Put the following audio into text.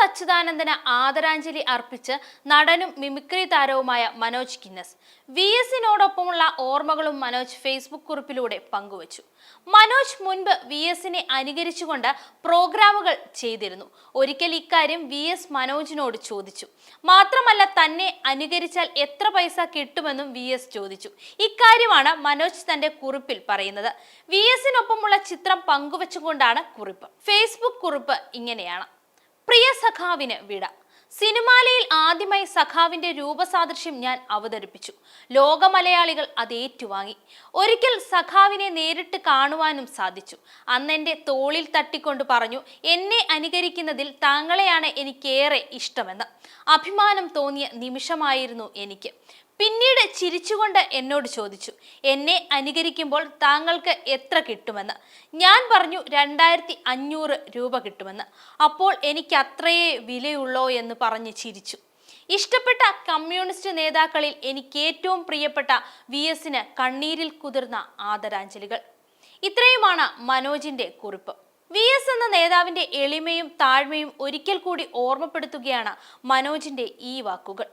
അച്യുതാനന്ദന് ആദരാഞ്ജലി അർപ്പിച്ച് നടനും മിമിക്രി താരവുമായ മനോജ് കിന്നസ്. VSനോടൊപ്പമുള്ള ഓർമ്മകളും മനോജ് ഫേസ്ബുക്ക് കുറിപ്പിലൂടെ പങ്കുവച്ചു. മനോജ് മുൻപ് VSനെ അനുകരിച്ചുകൊണ്ട് പ്രോഗ്രാമുകൾ ചെയ്തിരുന്നു. ഒരിക്കൽ ഇക്കാര്യം VS മനോജിനോട് ചോദിച്ചു. മാത്രമല്ല തന്നെ അനുകരിച്ചാൽ എത്ര പൈസ കിട്ടുമെന്നും VS ചോദിച്ചു. ഇക്കാര്യമാണ് മനോജ് തന്റെ കുറിപ്പിൽ പറയുന്നത്. VSനൊപ്പമുള്ള ചിത്രം പങ്കുവച്ചുകൊണ്ടാണ് കുറിപ്പ്. ഫേസ്ബുക്ക് കുറിപ്പ് ഇങ്ങനെയാണ്: പ്രിയ സഖാവിന് വിട. സിനിമാലയിൽ ആദ്യമായി സഖാവിന്റെ രൂപസാദൃശ്യം ഞാൻ അവതരിപ്പിച്ചു. ലോക മലയാളികൾ അത് ഏറ്റുവാങ്ങി. ഒരിക്കൽ സഖാവിനെ നേരിട്ട് കാണുവാനും സാധിച്ചു. അന്നെന്റെ തോളിൽ തട്ടിക്കൊണ്ട് പറഞ്ഞു, എന്നെ അനുകരിക്കുന്നതിൽ താങ്കളെയാണ് എനിക്കേറെ ഇഷ്ടമെന്ന്. അഭിമാനം തോന്നിയ നിമിഷമായിരുന്നു എനിക്ക്. പിന്നീട് ചിരിച്ചുകൊണ്ട് എന്നോട് ചോദിച്ചു, എന്നെ അനുകരിക്കുമ്പോൾ താങ്കൾക്ക് എത്ര കിട്ടുമെന്ന്. ഞാൻ പറഞ്ഞു 2500 രൂപ കിട്ടുമെന്ന്. അപ്പോൾ എനിക്ക് അത്രയേ വിലയുള്ളോ എന്ന് പറഞ്ഞ് ചിരിച്ചു. ഇഷ്ടപ്പെട്ട കമ്മ്യൂണിസ്റ്റ് നേതാക്കളിൽ എനിക്ക് ഏറ്റവും പ്രിയപ്പെട്ട VSന് കണ്ണീരിൽ കുതിർന്ന ആദരാഞ്ജലികൾ. ഇത്രയുമാണ് മനോജിന്റെ കുറിപ്പ്. VS എന്ന നേതാവിന്റെ എളിമയും താഴ്മയും ഒരിക്കൽ കൂടി ഓർമ്മപ്പെടുത്തുകയാണ് മനോജിന്റെ ഈ വാക്കുകൾ.